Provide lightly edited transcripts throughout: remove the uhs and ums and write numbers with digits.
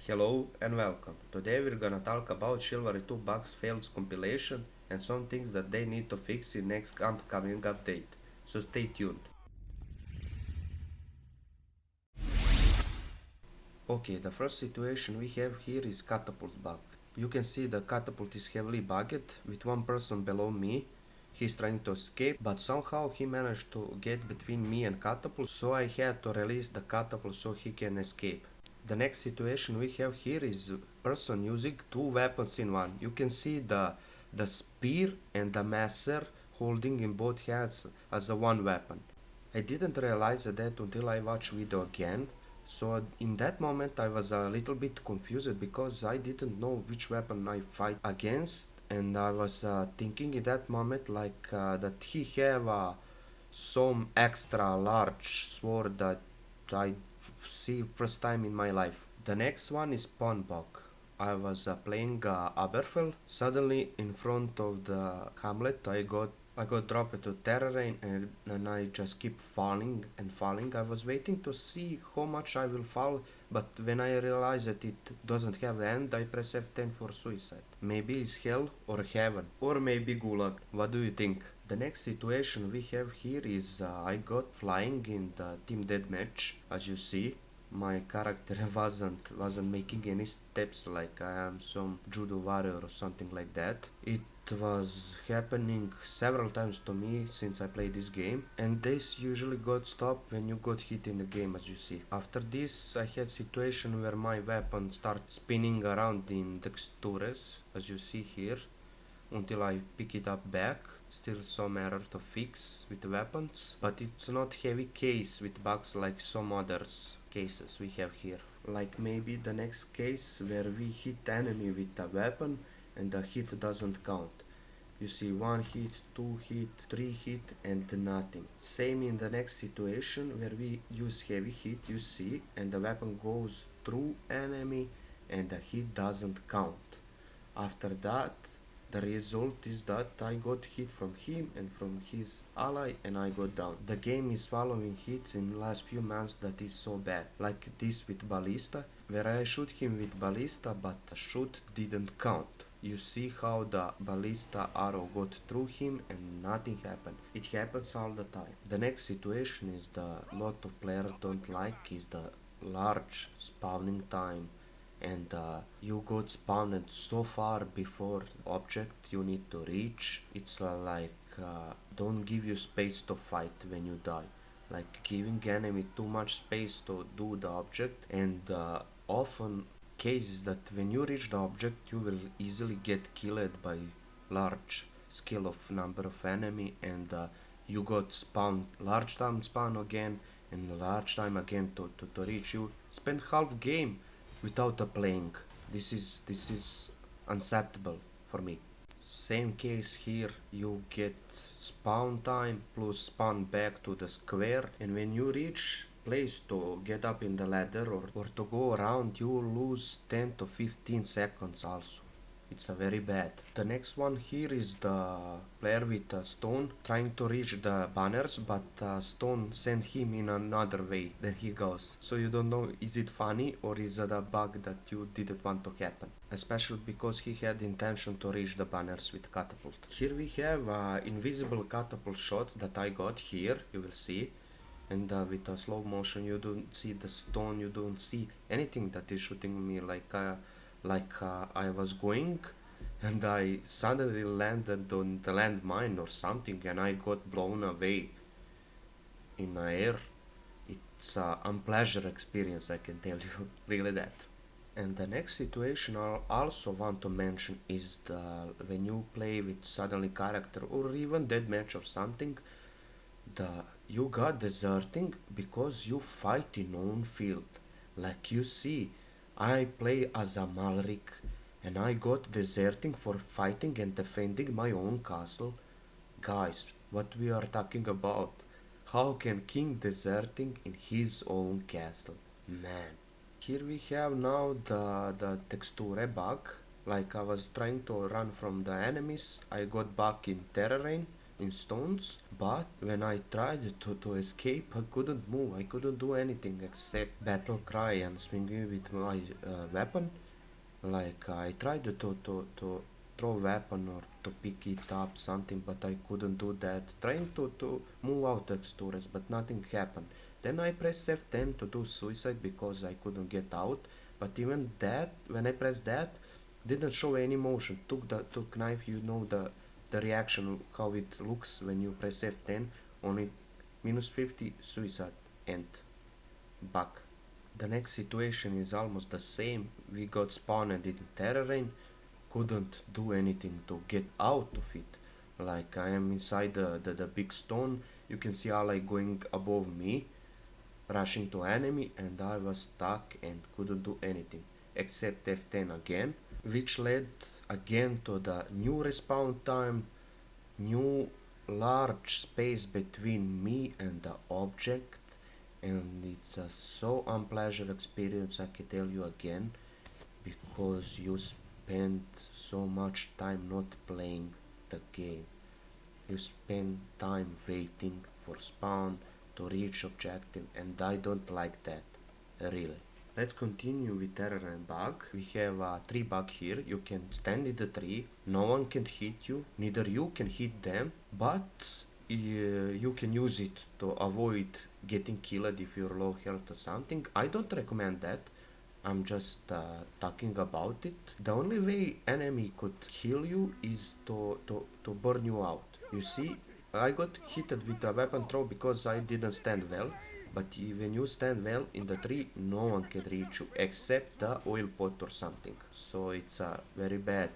Hello and welcome. Today we're gonna talk about Chivalry 2 bugs fails compilation and some things that they need to fix in next upcoming update. So stay tuned. Okay, the first situation we have here is catapult bug. You can see the catapult is heavily bugged with one person below me. He's trying to escape, but somehow he managed to get between me and catapult, so I had to release the catapult so he can escape. The next situation we have here is person using two weapons in one. You can see the spear and the macer holding in both hands as a one weapon. I didn't realize that until I watched video again. So in that moment I was a little bit confused because I didn't know which weapon I fight against, and I was thinking in that moment that he have some extra large sword that I see first time in my life. The next one is pawn bug. I was playing Aberfell. Suddenly in front of the hamlet I got dropped to terrain, and I just keep falling and falling. I was waiting to see how much I will fall, but when I realized that it doesn't have end, I press F10 for suicide. Maybe it's hell or heaven, or maybe gulag. What do you think? The next situation we have here is I got flying in the team deathmatch. As you see, my character wasn't making any steps like I am some judo warrior or something like that. It was happening several times to me since I played this game, and this usually got stopped when you got hit in the game, as you see. After this I had situation where my weapon starts spinning around in textures, as you see here, until I pick it up back. Still some error to fix with the weapons, but it's not heavy case with bugs like some others cases we have here. Like maybe the next case where we hit enemy with a weapon and the hit doesn't count. You see one hit, two hit, three hit and nothing. Same in the next situation where we use heavy hit, you see, and the weapon goes through enemy and the hit doesn't count. After that, the result is that I got hit from him and from his ally and I got down. The game is following hits in the last few months that is so bad. Like this with ballista, where I shoot him with ballista but the shoot didn't count. You see how the ballista arrow got through him and nothing happened. It happens all the time. The next situation is the lot of players don't like is the large spawning time, and you got spawned so far before the object you need to reach. It's don't give you space to fight when you die, like giving enemy too much space to do the object, and often cases that when you reach the object you will easily get killed by large scale of number of enemy, and you got spawned large time spawn again and large time again to reach. You spend half game without a playing. This is unacceptable for me. Same case here, you get spawn time plus spawn back to the square, and when you reach place to get up in the ladder or to go around, you lose 10 to 15 seconds also. It's a very bad. The next one here is the player with a stone trying to reach the banners, but stone sent him in another way than he goes. So you don't know, is it funny or is it a bug that you didn't want to happen? Especially because he had intention to reach the banners with catapult. Here we have invisible catapult shot that I got here, you will see. And with a slow motion you don't see the stone, you don't see anything that is shooting me I was going, and I suddenly landed on the landmine or something and I got blown away in the air. It's an unpleasant experience, I can tell you, really that. And the next situation I also want to mention is when you play with suddenly character or even deathmatch or something, you got deserting because you fight in own field. Like you see, I play as a Malric and I got deserting for fighting and defending my own castle. Guys, what we are talking about? How can king deserting in his own castle? Man. Here we have now the texture bug. Like I was trying to run from the enemies, I got back in terrain in stones, but when I tried to escape, I couldn't move. I couldn't do anything except battle cry and swinging with my weapon. Like I tried to throw weapon or to pick it up something, but I couldn't do that. Trying to move out textures, but nothing happened. Then I pressed F10 to do suicide because I couldn't get out. But even that, when I pressed that, didn't show any motion. Took knife, you know the reaction how it looks when you press F10. Only -50 suicide and back. The next situation is almost the same. We got spawned in terrain, couldn't do anything to get out of it. Like I am inside the big stone, you can see ally going above me, rushing to enemy, and I was stuck and couldn't do anything except F10 again, which led again to the new respawn time, new large space between me and the object, and it's a so unpleasant experience, I can tell you again, because you spend so much time not playing the game. You spend time waiting for spawn to reach objective, and I don't like that, really. Let's continue with terror and bug. We have a tree bug here. You can stand in the tree, no one can hit you, neither you can hit them, but you can use it to avoid getting killed if you're low health or something. I don't recommend that. I'm just talking about it. The only way enemy could kill you is to burn you out. You see, I got hit with a weapon throw because I didn't stand well. But when you stand well in the tree, no one can reach you except the oil pot or something. So it's very bad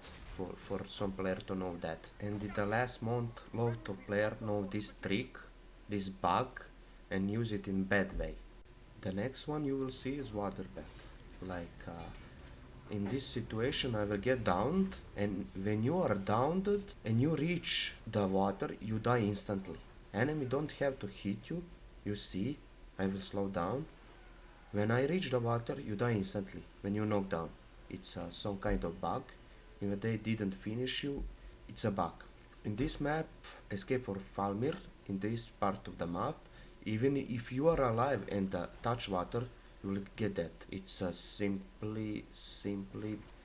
for some player to know that. And in the last month, lot of player know this trick, this bug, and use it in bad way. The next one you will see is water bag. Like in this situation I will get downed, and when you are downed and you reach the water, you die instantly. Enemy don't have to hit you. You see, I will slow down. When I reach the water, you die instantly when you knock down. It's some kind of bug. If they didn't finish you, it's a bug. In this map, escape for Falmir, in this part of the map, even if you are alive and touch water, you will get that. It's simply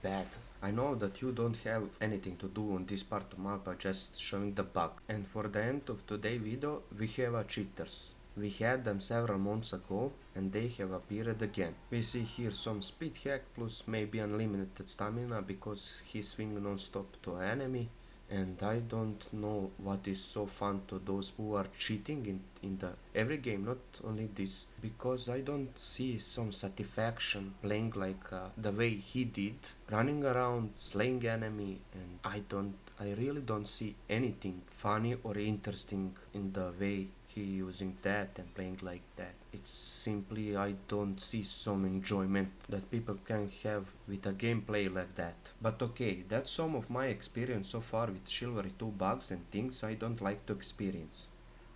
bad. I know that you don't have anything to do on this part of the map by just showing the bug. And for the end of today's video, we have cheaters. We had them several months ago and they have appeared again. We see here some speed hack plus maybe unlimited stamina because he swing non-stop to enemy, and I don't know what is so fun to those who are cheating in the every game, not only this, because I don't see some satisfaction playing like the way he did, running around slaying enemy, and I really don't see anything funny or interesting in the way he using that and playing like that. It's simply I don't see some enjoyment that people can have with a gameplay like that. But okay, that's some of my experience so far with Chivalry 2 bugs and things I don't like to experience.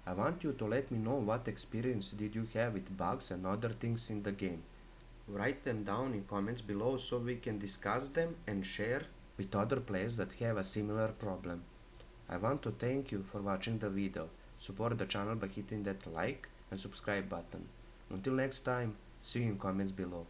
I want you to let me know what experience did you have with bugs and other things in the game. Write them down in comments below so we can discuss them and share with other players that have a similar problem. I want to thank you for watching the video. Support the channel by hitting that like and subscribe button. Until next time, see you in comments below.